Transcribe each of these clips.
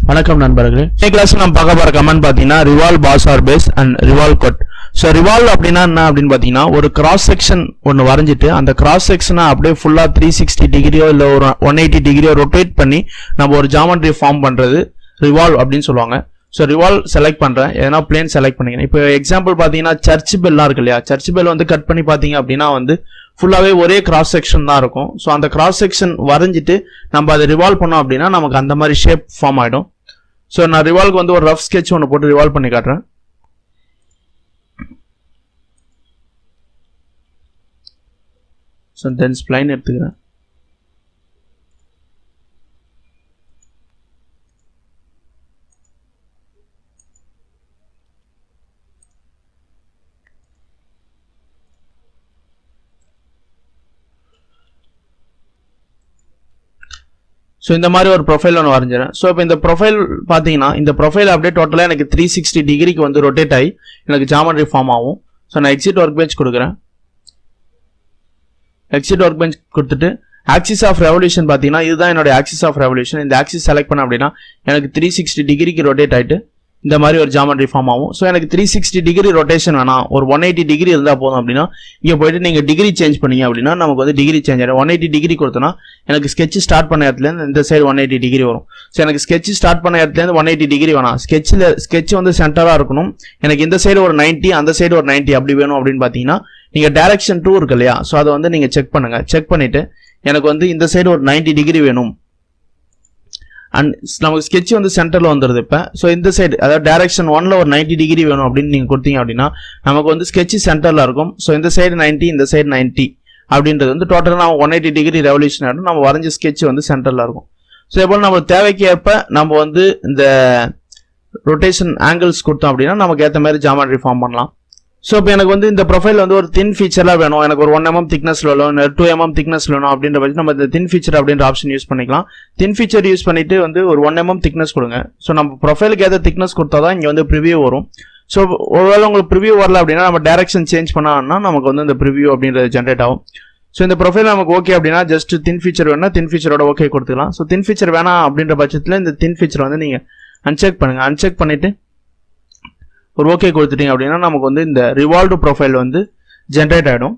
வணக்கம் நண்பர்களே, இந்த கிளாஸ்ல நம்ம பார்க்க போற கமெண்ட் பாத்தீங்கன்னா revolve boss or base and revolve cut. So revolve அப்படினா என்ன அப்படினு பாத்தீங்கன்னா ஒரு கிராஸ் செக்ஷன் ஒன்னு வரைஞ்சிட்டு அந்த கிராஸ் செக்ஷனை அப்படியே ஃபுல்லா 360 டிகிரியோ இல்ல ஒரு 180 டிகிரியோ ரொட்டேட் பண்ணி நம்ம ஒரு ஜியோமெட்ரி ஃபார்ம் பண்றது revolve அப்படினு சொல்லுவாங்க. So revolve செலக்ட் பண்றேன், ஏனா plane செலக்ட் பண்ணிக்கிறேன். இப்போ எக்ஸாம்பிள் பாத்தீங்கன்னா சர்ச் பெல்லாம் இருக்கு இல்லையா, சர்ச் பெல் வந்து கட் பண்ணி பாத்தீங்க அப்படினா வந்து ஃபுல்லாவே ஒரே கிராஸ் செக்ஷன் தான் இருக்கும். சோ அந்த கிராஸ் செக்ஷன் வரைஞ்சிட்டு நம்ம அதை ரிவால்வ் பண்ணோம் அப்படினா நமக்கு அந்த மாதிரி ஷேப் ஃபார்ம் ஆயிடும். சோ நான் ரிவால்வ்க்கு வந்து ஒரு ரஃப் ஸ்கெட்ச் ஒன்னு போட்டு ரிவால்வ் பண்ணி காட்டுறேன். சோ தென் ஸ்ப்ளைன் எடுத்துக்கிறேன். சோ இந்த மாதிரி ஒரு ப்ரொஃபைல் ஒன்று வரைஞ்சிறேன். ஸோ இப்போ இந்த ப்ரொஃபைல் பார்த்தீங்கன்னா இந்த ப்ரொஃபைல் அப்படியே டோட்டலாக எனக்கு 360 டிகிரிக்கு வந்து ரொட்டேட் ஆகி எனக்கு ஜியோமெட்ரி ஃபார்ம் ஆகும். ஸோ நான் எக்ஸிட் ஒர்க் பெஞ்ச் கொடுக்குறேன். எக்ஸிட் ஒர்க் பெஞ்ச் கொடுத்துட்டு ஆக்சிஸ் ஆஃப் ரெவல்யூஷன் பார்த்தீங்கன்னா இதுதான் என்னோட ஆக்சிஸ் ஆஃப் ரெவல்யூஷன். இந்த ஆக்சிஸ் செலக்ட் பண்ண அப்படின்னா எனக்கு 360 டிகிரிக்கு ரொட்டேட் ஆகிட்டு இந்த மாதிரி ஒரு ஜியோமெட்ரி ஃபார்ம் ஆகும். ஸோ எனக்கு 360 டிகிரி ரொட்டேஷன் வேணாம், ஒரு 180 டிகிரி இருந்தால் போதும் அப்படின்னா இங்கே போயிட்டு நீங்கள் டிகிரி சேஞ்ச் பண்ணீங்க அப்படின்னா நமக்கு வந்து டிகிரி சேஞ்ச் ஆகிடும். 180 டிகிரி கொடுத்தோன்னா எனக்கு ஸ்கெட்ச் ஸ்டார்ட் பண்ண இடத்துலேருந்து இந்த சைடு 180 டிகிரி வரும். ஸோ எனக்கு ஸ்கெட்ச் ஸ்டார்ட் பண்ண இடத்துலேருந்து 180 டிகிரி வேணாம், ஸ்கெட்ச் வந்து சென்டராக இருக்கணும். எனக்கு இந்த சைடு ஒரு 90 அந்த சைடு ஒரு 90 அப்படி வேணும் அப்படின்னு பார்த்தீங்கன்னா நீங்கள் டைரக்ஷன் 2 இருக்கு இல்லையா, ஸோ அதை வந்து நீங்கள் செக் பண்ணுங்க. செக் பண்ணிட்டு எனக்கு வந்து இந்த சைடு ஒரு 90 டிகிரி வேணும் அண்ட் நமக்கு ஸ்கெட்ச் வந்து சென்டரில் வந்துடுது. இப்போ ஸோ இந்த சைடு அதாவது டைரக்ஷன் 1ல ஒரு 90 டிகிரி வேணும் அப்படின்னு நீங்கள் கொடுத்தீங்க அப்படின்னா நமக்கு வந்து ஸ்கெட்ச் சென்டரில் இருக்கும். ஸோ இந்த சைடு 90 இந்த சைடு 90 அப்படின்றது வந்து டோட்டலாக நம்ம 180 டிகிரி ரெவல்யூஷன் ஆகிடும். நம்ம வரைஞ்ச ஸ்கெட்ச் வந்து சென்டரில் இருக்கும். ஸோ எப்போது நம்ம தேவைக்கு ஏற்ப நம்ம வந்து இந்த ரொட்டேஷன் ஆங்கிள்ஸ் கொடுத்தோம் அப்படின்னா நமக்கு ஏற்ற மாதிரி ஜியோமெட்ரி ஃபார்ம் பண்ணலாம். ஸோ இப்போ எனக்கு வந்து இந்த ப்ரொஃபைல் வந்து ஒரு தின் ஃபீச்சராக வேணும், எனக்கு ஒரு 1 mm திக்னஸ் வேணும், 2 mm திக்னஸ் வேணும் அப்படின்ற பட்சம் நம்ம இந்த தின் ஃபீச்சர் அப்படின்ற ஆப்ஷன் யூஸ் பண்ணிக்கலாம். தின் ஃபீச்சர் யூஸ் பண்ணிட்டு வந்து ஒரு 1 mm திக்னஸ் கொடுங்க. ஸோ நம்ம ப்ரொஃபைலுக்கு ஏதாவது திக்னஸ் கொடுத்தா தான் இங்கே வந்து ப்ரிவியூ வரும். ஸோ ஒருவேளை உங்களுக்கு ப்ரிவியூ வரல அப்படின்னா நம்ம டைரக்ஷன் சேஞ்ச் பண்ணோம்னா நமக்கு வந்து இந்த ப்ரிவியூ அப்படின்றது ஜென்ரேட் ஆகும். ஸோ இந்த ப்ரொஃபைல் நமக்கு ஓகே அப்படின்னா ஜஸ்ட் தின் ஃபீச்சர் வேணும்னா தின் ஃபீச்சரோட ஓகே கொடுத்துக்கலாம். ஸோ தின் ஃபீச்சர் வேணாம் அப்படின்ற பட்சத்தில் இந்த தின் ஃபீச்சர் வந்து நீங்கள் அன்செக் பண்ணுங்க. அன்செக் பண்ணிட்டு ஒரு ஓகே கொடுத்துட்டீங்க அப்படின்னா நமக்கு வந்து இந்த ரிவால்வ்டு ப்ரொஃபைல் வந்து ஜென்ரேட் ஆகிடும்.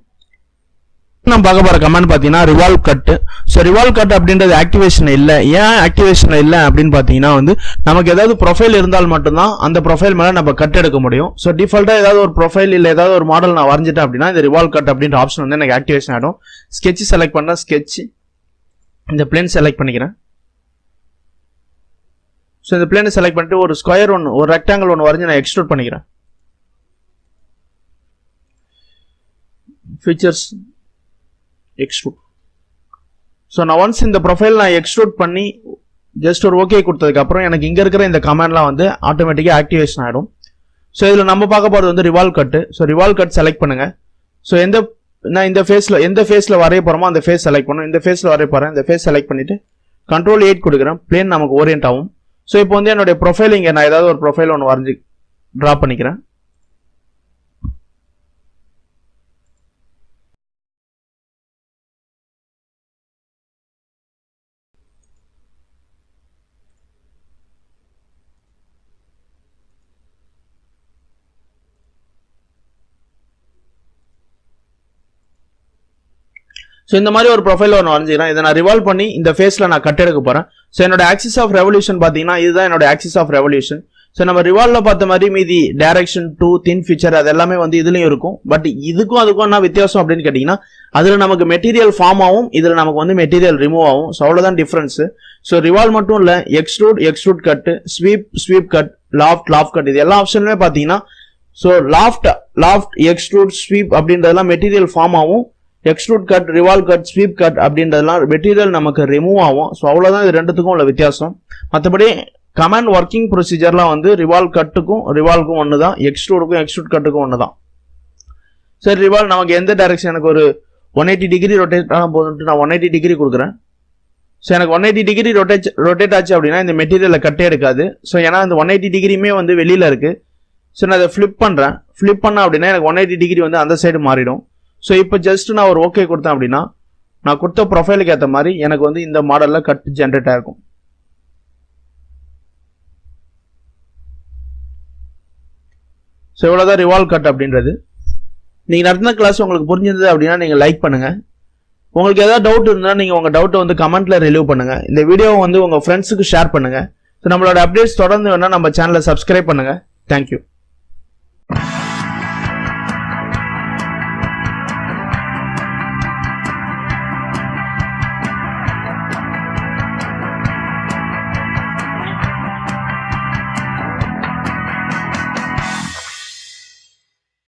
நம்ம பார்க்க போகிற கமெண்ட் பார்த்தீங்கன்னா revolve cut. So revolve cut அப்படின்றது ஆக்டிவேஷன் இல்லை. ஏன் ஆக்டிவேஷன் இல்லை அப்படின்னு பார்த்தீங்கன்னா வந்து நமக்கு ஏதாவது ப்ரொஃபைல் இருந்தால் மட்டும்தான் அந்த ப்ரொஃபைல் மேலே நம்ம கட் எடுக்க முடியும். ஸோ டிஃபால்ட்டாக ஏதாவது ஒரு ப்ரொஃபைல் இல்லை ஏதாவது ஒரு மாடல் நான் வரைஞ்சிட்டேன் அப்படின்னா இந்த ரிவால்வ் கட் அப்படின்ற ஆப்ஷன் வந்து எனக்கு ஆக்டிவேஷன் ஆகிடும். ஸ்கெட்ச் செலக்ட் பண்ணால் ஸ்கெட்ச் இந்த பிளேன் செலக்ட் பண்ணிக்கிறேன். ஸோ இந்த பிளேனை செலக்ட் பண்ணிட்டு ஒரு ஸ்கொயர் ஒன்று ஒரு ரெக்டாங்கிள் ஒன்று வரைஞ்சி நான் எக்ஸ்ட்ரூட் பண்ணிக்கிறேன். Features extrude. ஸோ நான் ஒன்ஸ் இந்த ப்ரொஃபைல் நான் எக்ஸ்ட்ரூட் பண்ணி ஜஸ்ட் ஒரு ஓகே கொடுத்ததுக்கப்புறம் எனக்கு இங்கே இருக்கிற இந்த கமெண்ட்லாம் வந்து ஆட்டோமேட்டிக்காக ஆக்டிவேஷன் ஆகிடும். ஸோ இதில் நம்ம பார்க்க போகிறது வந்து ரிவால்வ் கட்டு. ஸோ ரிவால்வ் கட் செலக்ட் பண்ணுங்கள். ஸோ நான் இந்த ஃபேஸில் எந்த ஃபேஸில் வரைய போகிறோமோ அந்த ஃபேஸ் செலக்ட் பண்ணணும். இந்த ஃபேஸில் வரைய போகிறேன், இந்த ஃபேஸ் செலக்ட் பண்ணிவிட்டு Ctrl 8 கொடுக்குறேன். பிளேன் நமக்கு ஓரியன்ட் ஆகும். ஸோ இப்போ வந்து என்னுடைய ப்ரொஃபைல் இங்கே நான் ஏதாவது ஒரு ப்ரொஃபைல் ஒன்று வரைஞ்சி ட்ரா பண்ணிக்கிறேன். ஸோ இந்த மாதிரி ஒரு ப்ரொஃபைல் ஒன்று வரைஞ்சிக்கிறேன். இதை நான் ரிவால்வ் பண்ணி இந்த ஃபேஸில் நான் கட் எடுக்க போகிறேன். ஸோ என்னோட ஆக்சிஸ் ஆஃப் ரெவல்யூஷன் பார்த்தீங்கன்னா இதுதான் என்னோட ஆக்சிஸ் ஆஃப் ரெவல்யூஷன். ஸோ நம்ம ரிவால்வ்ல பார்த்த மாதிரி மீதி டைரக்ஷன் 2 தின் ஃபீச்சர் அது எல்லாமே வந்து இதுலையும் இருக்கும். பட் இதுக்கும் அதுக்கும் என்ன வித்தியாசம் அப்படின்னு கேட்டிங்கன்னா அதில் நமக்கு மெட்டீரியல் ஃபார்ம் ஆகும், இதில் நமக்கு வந்து மெட்டீரியல் ரிமூவ் ஆகும். ஸோ அவ்வளோதான் டிஃப்ரென்ஸு. ஸோ ரிவால்வ் மட்டும் இல்லை, எக்ஸ்ட்ரூட் கட்டு, ஸ்வீப் கட், லாஃப்ட் கட் இது எல்லா ஆப்ஷனுமே பார்த்தீங்கன்னா ஸோ லாஃப்ட் எக்ஸ்ட்ரூட் ஸ்வீப் அப்படின்றதெல்லாம் மெட்டீரியல் ஃபார்ம் ஆகும். Extrude cut, revolve cut, sweep cut அப்படின்றதெல்லாம் மெட்டீரியல் நமக்கு ரிமூவ் ஆகும். ஸோ அவ்வளோதான் இது ரெண்டுத்துக்கும் உள்ள வித்தியாசம். மற்றபடி கமாண்ட் ஒர்க்கிங் ப்ரொசீஜர்லாம் வந்து ரிவால்வ் கட்டுக்கும் ரிவால்வ்க்கும் ஒன்று தான், எக்ஸ்ட்ரூட் கட்டுக்கும் ஒன்று தான். சரி, ரிவால்வ் நமக்கு எந்த டைரக்ஷன் எனக்கு ஒரு 180 டிகிரி ரொட்டேட் ஆனால் போதுன்ட்டு நான் 180 டிகிரி கொடுக்குறேன். ஸோ எனக்கு 180 டிகிரி ரொட்டேட் ஆச்சு அப்படின்னா இந்த மெட்டீரியலை கட்டே எடுக்காது. ஸோ ஏன்னா இந்த 180 டிகிரியுமே வந்து வெளியில் இருக்குது. ஸோ நான் அதை ஃப்ளிப் பண்ணுறேன். ஃப்ளிப் பண்ணேன் அப்படின்னா எனக்கு 180 டிகிரி வந்து அந்த சைடு மாறிடும். ஸோ இப்போ ஜஸ்ட் நான் ஒரு ஓகே கொடுத்தேன் அப்படின்னா நான் கொடுத்த ப்ரொஃபைலுக்கு ஏற்ற மாதிரி எனக்கு வந்து இந்த மாடலில் கட் ஜென்ரேட் ஆகிருக்கும். ஸோ இவ்வளோதான் ரிவால்வ் கட் அப்படின்றது. நீங்கள் நடத்தின கிளாஸ் உங்களுக்கு புரிஞ்சிருந்தது அப்படின்னா நீங்கள் லைக் பண்ணுங்கள். உங்களுக்கு ஏதாவது டவுட் இருந்தால் நீங்கள் உங்கள் டவுட்டை வந்து கமெண்ட்டில் ரிலீவ் பண்ணுங்கள். இந்த வீடியோவை வந்து உங்கள் ஃப்ரெண்ட்ஸுக்கு ஷேர் பண்ணுங்கள். ஸோ நம்மளோட அப்டேட்ஸ் தொடர்ந்து வேணால் நம்ம சேனலை சப்ஸ்கிரைப் பண்ணுங்கள். தேங்க்யூ.